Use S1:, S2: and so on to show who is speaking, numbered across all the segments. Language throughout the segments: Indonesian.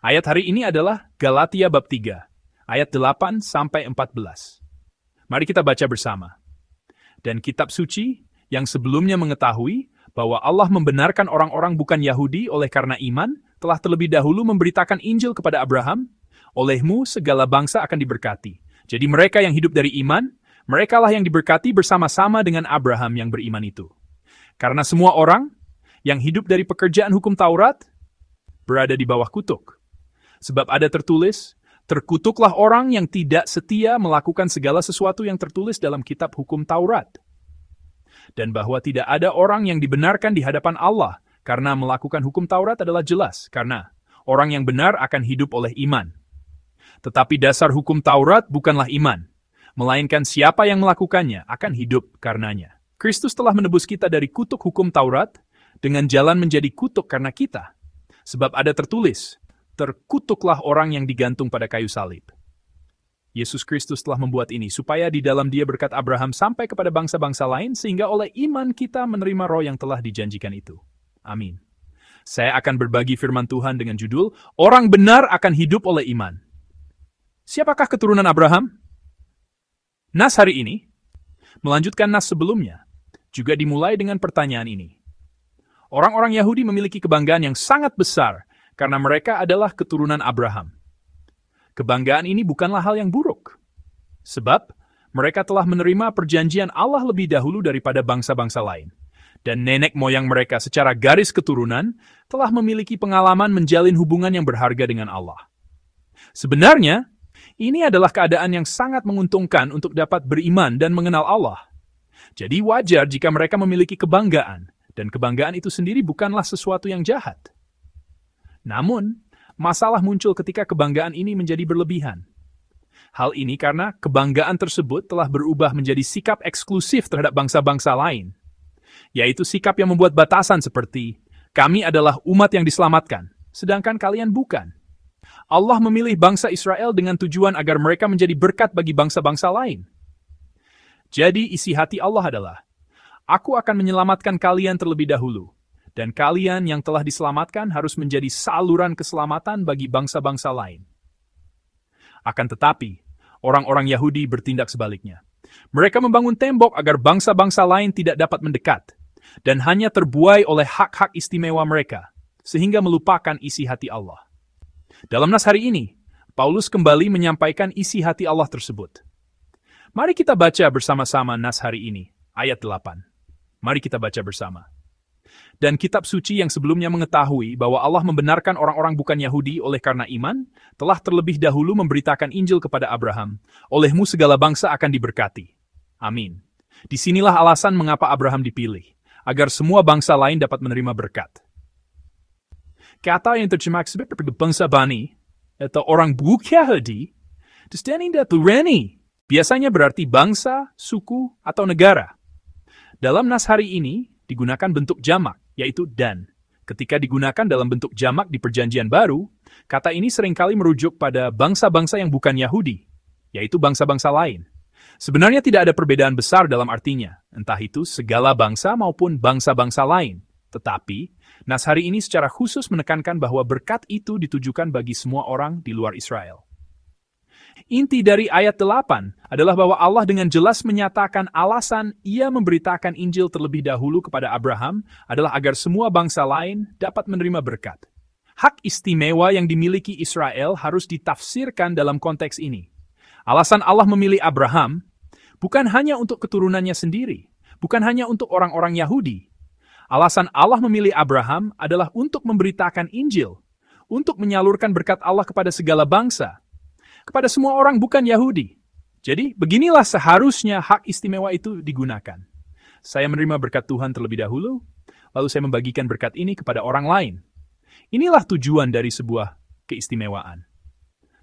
S1: Ayat hari ini adalah Galatia bab 3, ayat 8-14. Mari kita baca bersama. Dan kitab suci yang sebelumnya mengetahui bahwa Allah membenarkan orang-orang bukan Yahudi oleh karena iman, telah terlebih dahulu memberitakan Injil kepada Abraham, olehmu segala bangsa akan diberkati. Jadi mereka yang hidup dari iman, merekalah yang diberkati bersama-sama dengan Abraham yang beriman itu. Karena semua orang yang hidup dari pekerjaan hukum Taurat berada di bawah kutuk. Sebab ada tertulis, terkutuklah orang yang tidak setia melakukan segala sesuatu yang tertulis dalam kitab hukum Taurat. Dan bahwa tidak ada orang yang dibenarkan di hadapan Allah karena melakukan hukum Taurat adalah jelas, karena orang yang benar akan hidup oleh iman. Tetapi dasar hukum Taurat bukanlah iman, melainkan siapa yang melakukannya akan hidup karenanya. Kristus telah menebus kita dari kutuk hukum Taurat dengan jalan menjadi kutuk karena kita. Sebab ada tertulis, terkutuklah orang yang digantung pada kayu salib. Yesus Kristus telah membuat ini supaya di dalam Dia berkat Abraham sampai kepada bangsa-bangsa lain sehingga oleh iman kita menerima roh yang telah dijanjikan itu. Amin. Saya akan berbagi firman Tuhan dengan judul, Orang Benar Akan Hidup Oleh Iman. Siapakah keturunan Abraham? Nas hari ini melanjutkan nas sebelumnya, juga dimulai dengan pertanyaan ini. Orang-orang Yahudi memiliki kebanggaan yang sangat besar karena mereka adalah keturunan Abraham. Kebanggaan ini bukanlah hal yang buruk. Sebab, mereka telah menerima perjanjian Allah lebih dahulu daripada bangsa-bangsa lain. Dan nenek moyang mereka secara garis keturunan telah memiliki pengalaman menjalin hubungan yang berharga dengan Allah. Sebenarnya, ini adalah keadaan yang sangat menguntungkan untuk dapat beriman dan mengenal Allah. Jadi wajar jika mereka memiliki kebanggaan, dan kebanggaan itu sendiri bukanlah sesuatu yang jahat. Namun, masalah muncul ketika kebanggaan ini menjadi berlebihan. Hal ini karena kebanggaan tersebut telah berubah menjadi sikap eksklusif terhadap bangsa-bangsa lain, yaitu sikap yang membuat batasan seperti, kami adalah umat yang diselamatkan, sedangkan kalian bukan. Allah memilih bangsa Israel dengan tujuan agar mereka menjadi berkat bagi bangsa-bangsa lain. Jadi isi hati Allah adalah, Aku akan menyelamatkan kalian terlebih dahulu, dan kalian yang telah diselamatkan harus menjadi saluran keselamatan bagi bangsa-bangsa lain. Akan tetapi, orang-orang Yahudi bertindak sebaliknya. Mereka membangun tembok agar bangsa-bangsa lain tidak dapat mendekat, dan hanya terbuai oleh hak-hak istimewa mereka, sehingga melupakan isi hati Allah. Dalam nas hari ini, Paulus kembali menyampaikan isi hati Allah tersebut. Mari kita baca bersama-sama nas hari ini, ayat 8. Mari kita baca bersama. Dan kitab suci yang sebelumnya mengetahui bahwa Allah membenarkan orang-orang bukan Yahudi oleh karena iman, telah terlebih dahulu memberitakan Injil kepada Abraham, olehmu segala bangsa akan diberkati. Amin. Disinilah alasan mengapa Abraham dipilih, agar semua bangsa lain dapat menerima berkat. Kata yang terjemah sebagai bangsa Bani, atau orang bukan Yahudi, biasanya berarti bangsa, suku, atau negara. Dalam nas hari ini, digunakan bentuk jamak, yaitu dan. Ketika digunakan dalam bentuk jamak di Perjanjian Baru, kata ini seringkali merujuk pada bangsa-bangsa yang bukan Yahudi, yaitu bangsa-bangsa lain. Sebenarnya tidak ada perbedaan besar dalam artinya, entah itu segala bangsa maupun bangsa-bangsa lain. Tetapi, nas hari ini secara khusus menekankan bahwa berkat itu ditujukan bagi semua orang di luar Israel. Inti dari ayat 8 adalah bahwa Allah dengan jelas menyatakan alasan Ia memberitakan Injil terlebih dahulu kepada Abraham adalah agar semua bangsa lain dapat menerima berkat. Hak istimewa yang dimiliki Israel harus ditafsirkan dalam konteks ini. Alasan Allah memilih Abraham bukan hanya untuk keturunannya sendiri, bukan hanya untuk orang-orang Yahudi. Alasan Allah memilih Abraham adalah untuk memberitakan Injil, untuk menyalurkan berkat Allah kepada segala bangsa, kepada semua orang bukan Yahudi. Jadi, beginilah seharusnya hak istimewa itu digunakan. Saya menerima berkat Tuhan terlebih dahulu, lalu saya membagikan berkat ini kepada orang lain. Inilah tujuan dari sebuah keistimewaan.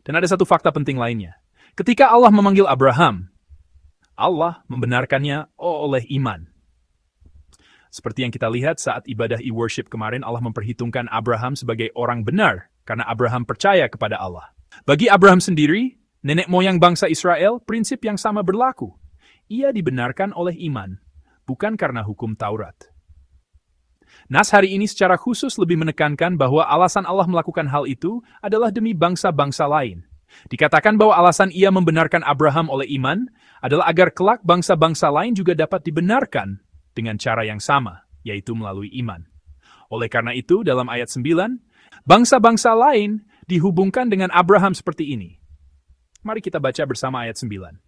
S1: Dan ada satu fakta penting lainnya. Ketika Allah memanggil Abraham, Allah membenarkannya oleh iman. Seperti yang kita lihat saat ibadah e-worship kemarin, Allah memperhitungkan Abraham sebagai orang benar, karena Abraham percaya kepada Allah. Bagi Abraham sendiri, nenek moyang bangsa Israel, prinsip yang sama berlaku. Ia dibenarkan oleh iman, bukan karena hukum Taurat. Nas hari ini secara khusus lebih menekankan bahwa alasan Allah melakukan hal itu adalah demi bangsa-bangsa lain. Dikatakan bahwa alasan ia membenarkan Abraham oleh iman adalah agar kelak bangsa-bangsa lain juga dapat dibenarkan dengan cara yang sama, yaitu melalui iman. Oleh karena itu, dalam ayat 9, bangsa-bangsa lain dihubungkan dengan Abraham seperti ini. Mari kita baca bersama ayat 9.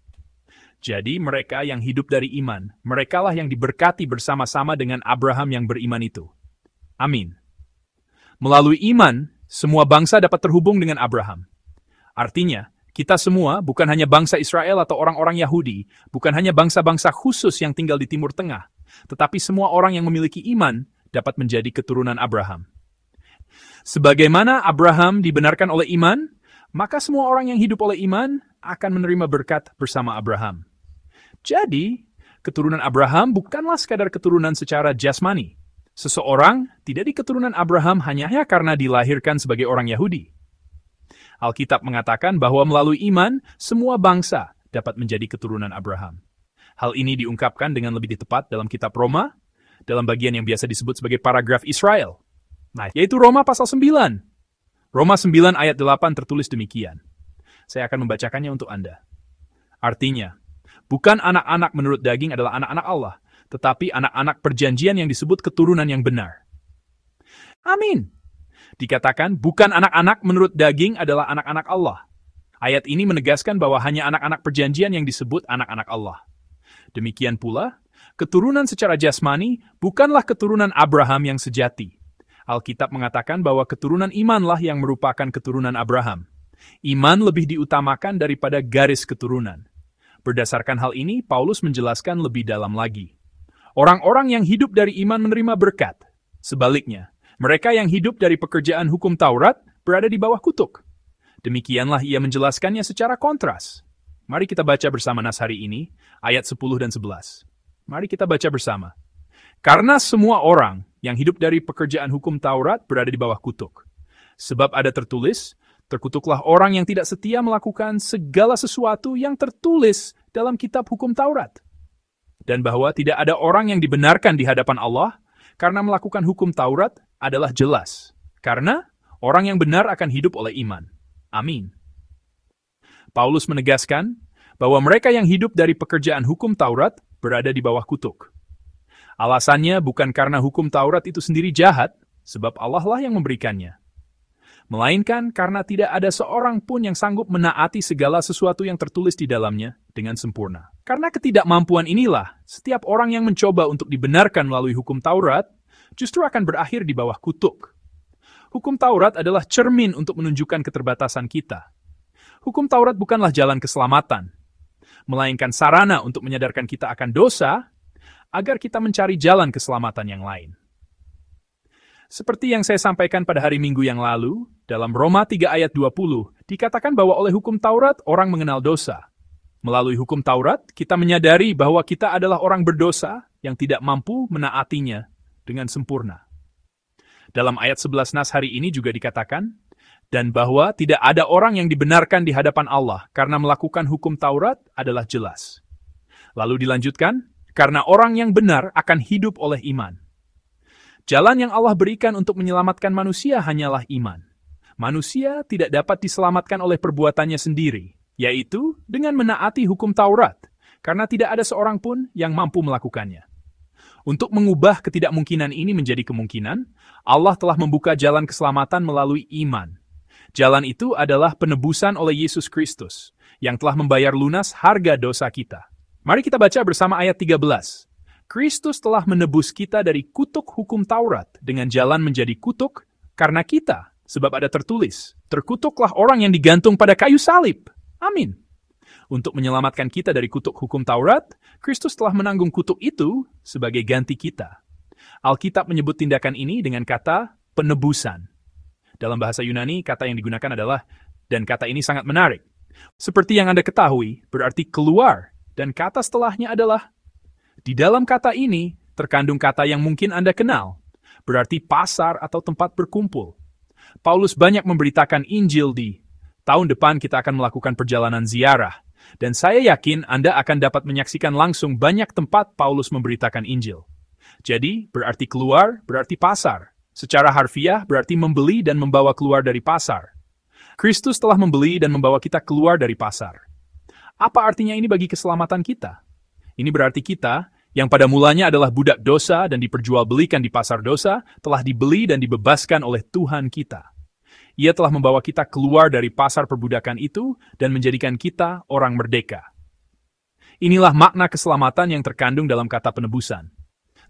S1: Jadi mereka yang hidup dari iman, merekalah yang diberkati bersama-sama dengan Abraham yang beriman itu. Amin. Melalui iman, semua bangsa dapat terhubung dengan Abraham. Artinya, kita semua bukan hanya bangsa Israel atau orang-orang Yahudi, bukan hanya bangsa-bangsa khusus yang tinggal di Timur Tengah, tetapi semua orang yang memiliki iman dapat menjadi keturunan Abraham. Sebagaimana Abraham dibenarkan oleh iman, maka semua orang yang hidup oleh iman akan menerima berkat bersama Abraham. Jadi, keturunan Abraham bukanlah sekadar keturunan secara jasmani. Seseorang tidak di keturunan Abraham hanya karena dilahirkan sebagai orang Yahudi. Alkitab mengatakan bahwa melalui iman, semua bangsa dapat menjadi keturunan Abraham. Hal ini diungkapkan dengan lebih tepat dalam kitab Roma, dalam bagian yang biasa disebut sebagai paragraf Israel. Nah, yaitu Roma pasal 9. Roma 9 ayat 8 tertulis demikian. Saya akan membacakannya untuk Anda. Artinya, bukan anak-anak menurut daging adalah anak-anak Allah, tetapi anak-anak perjanjian yang disebut keturunan yang benar. Amin. Dikatakan, bukan anak-anak menurut daging adalah anak-anak Allah. Ayat ini menegaskan bahwa hanya anak-anak perjanjian yang disebut anak-anak Allah. Demikian pula, keturunan secara jasmani bukanlah keturunan Abraham yang sejati. Alkitab mengatakan bahwa keturunan imanlah yang merupakan keturunan Abraham. Iman lebih diutamakan daripada garis keturunan. Berdasarkan hal ini, Paulus menjelaskan lebih dalam lagi. Orang-orang yang hidup dari iman menerima berkat. Sebaliknya, mereka yang hidup dari pekerjaan hukum Taurat berada di bawah kutuk. Demikianlah ia menjelaskannya secara kontras. Mari kita baca bersama nas hari ini, ayat 10 dan 11. Mari kita baca bersama. Karena semua orang yang hidup dari pekerjaan hukum Taurat berada di bawah kutuk. Sebab ada tertulis, terkutuklah orang yang tidak setia melakukan segala sesuatu yang tertulis dalam kitab hukum Taurat. Dan bahwa tidak ada orang yang dibenarkan di hadapan Allah karena melakukan hukum Taurat adalah jelas. Karena orang yang benar akan hidup oleh iman. Amin. Paulus menegaskan bahwa mereka yang hidup dari pekerjaan hukum Taurat berada di bawah kutuk. Alasannya bukan karena hukum Taurat itu sendiri jahat, sebab Allah lah yang memberikannya. Melainkan karena tidak ada seorang pun yang sanggup menaati segala sesuatu yang tertulis di dalamnya dengan sempurna. Karena ketidakmampuan inilah, setiap orang yang mencoba untuk dibenarkan melalui hukum Taurat, justru akan berakhir di bawah kutuk. Hukum Taurat adalah cermin untuk menunjukkan keterbatasan kita. Hukum Taurat bukanlah jalan keselamatan, melainkan sarana untuk menyadarkan kita akan dosa, agar kita mencari jalan keselamatan yang lain. Seperti yang saya sampaikan pada hari Minggu yang lalu, dalam Roma 3 ayat 20, dikatakan bahwa oleh hukum Taurat orang mengenal dosa. Melalui hukum Taurat, kita menyadari bahwa kita adalah orang berdosa yang tidak mampu menaatinya dengan sempurna. Dalam ayat 11 nas hari ini juga dikatakan, dan bahwa tidak ada orang yang dibenarkan di hadapan Allah karena melakukan hukum Taurat adalah jelas. Lalu dilanjutkan, karena orang yang benar akan hidup oleh iman. Jalan yang Allah berikan untuk menyelamatkan manusia hanyalah iman. Manusia tidak dapat diselamatkan oleh perbuatannya sendiri, yaitu dengan menaati hukum Taurat, karena tidak ada seorang pun yang mampu melakukannya. Untuk mengubah ketidakmungkinan ini menjadi kemungkinan, Allah telah membuka jalan keselamatan melalui iman. Jalan itu adalah penebusan oleh Yesus Kristus, yang telah membayar lunas harga dosa kita. Mari kita baca bersama ayat 13. Kristus telah menebus kita dari kutuk hukum Taurat dengan jalan menjadi kutuk karena kita, sebab ada tertulis, terkutuklah orang yang digantung pada kayu salib. Amin. Untuk menyelamatkan kita dari kutuk hukum Taurat, Kristus telah menanggung kutuk itu sebagai ganti kita. Alkitab menyebut tindakan ini dengan kata penebusan. Dalam bahasa Yunani, kata yang digunakan adalah, dan kata ini sangat menarik. Seperti yang Anda ketahui, berarti keluar. Dan kata setelahnya adalah, di dalam kata ini terkandung kata yang mungkin Anda kenal, berarti pasar atau tempat berkumpul. Paulus banyak memberitakan Injil di tahun depan kita akan melakukan perjalanan ziarah, dan saya yakin Anda akan dapat menyaksikan langsung banyak tempat Paulus memberitakan Injil. Jadi, berarti keluar, berarti pasar. Secara harfiah, berarti membeli dan membawa keluar dari pasar. Kristus telah membeli dan membawa kita keluar dari pasar. Apa artinya ini bagi keselamatan kita? Ini berarti kita, yang pada mulanya adalah budak dosa dan diperjualbelikan di pasar dosa, telah dibeli dan dibebaskan oleh Tuhan kita. Ia telah membawa kita keluar dari pasar perbudakan itu dan menjadikan kita orang merdeka. Inilah makna keselamatan yang terkandung dalam kata penebusan.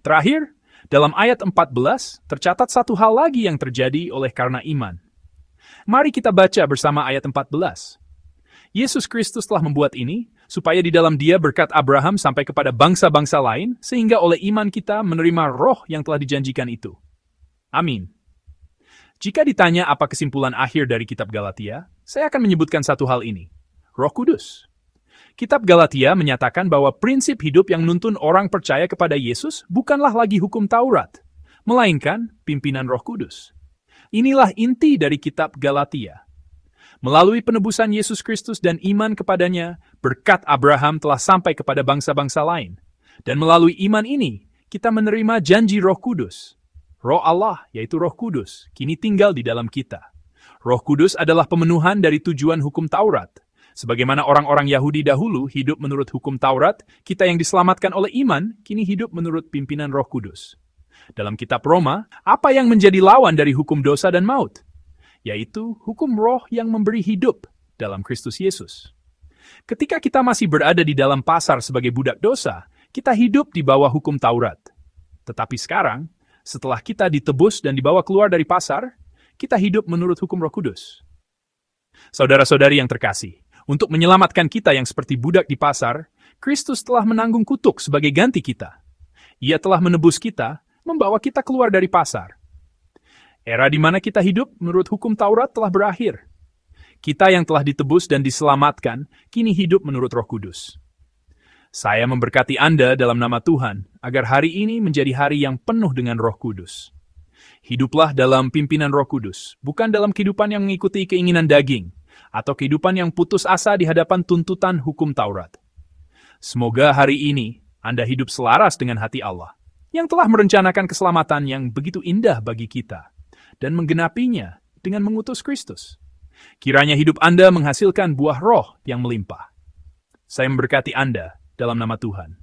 S1: Terakhir, dalam ayat 14, tercatat satu hal lagi yang terjadi oleh karena iman. Mari kita baca bersama ayat 14. Yesus Kristus telah membuat ini, supaya di dalam Dia berkat Abraham sampai kepada bangsa-bangsa lain, sehingga oleh iman kita menerima roh yang telah dijanjikan itu. Amin. Jika ditanya apa kesimpulan akhir dari kitab Galatia, saya akan menyebutkan satu hal ini. Roh Kudus. Kitab Galatia menyatakan bahwa prinsip hidup yang nuntun orang percaya kepada Yesus bukanlah lagi hukum Taurat, melainkan pimpinan Roh Kudus. Inilah inti dari kitab Galatia. Melalui penebusan Yesus Kristus dan iman kepadanya, berkat Abraham telah sampai kepada bangsa-bangsa lain. Dan melalui iman ini, kita menerima janji Roh Kudus. Roh Allah, yaitu Roh Kudus, kini tinggal di dalam kita. Roh Kudus adalah pemenuhan dari tujuan hukum Taurat. Sebagaimana orang-orang Yahudi dahulu hidup menurut hukum Taurat, kita yang diselamatkan oleh iman, kini hidup menurut pimpinan Roh Kudus. Dalam kitab Roma, apa yang menjadi lawan dari hukum dosa dan maut? Yaitu hukum roh yang memberi hidup dalam Kristus Yesus. Ketika kita masih berada di dalam pasar sebagai budak dosa, kita hidup di bawah hukum Taurat. Tetapi sekarang, setelah kita ditebus dan dibawa keluar dari pasar, kita hidup menurut hukum Roh Kudus. Saudara-saudari yang terkasih, untuk menyelamatkan kita yang seperti budak di pasar, Kristus telah menanggung kutuk sebagai ganti kita. Ia telah menebus kita, membawa kita keluar dari pasar. Era di mana kita hidup menurut hukum Taurat telah berakhir. Kita yang telah ditebus dan diselamatkan, kini hidup menurut Roh Kudus. Saya memberkati Anda dalam nama Tuhan, agar hari ini menjadi hari yang penuh dengan Roh Kudus. Hiduplah dalam pimpinan Roh Kudus, bukan dalam kehidupan yang mengikuti keinginan daging, atau kehidupan yang putus asa di hadapan tuntutan hukum Taurat. Semoga hari ini Anda hidup selaras dengan hati Allah, yang telah merencanakan keselamatan yang begitu indah bagi kita, dan menggenapinya dengan mengutus Kristus. Kiranya hidup Anda menghasilkan buah roh yang melimpah. Saya memberkati Anda dalam nama Tuhan.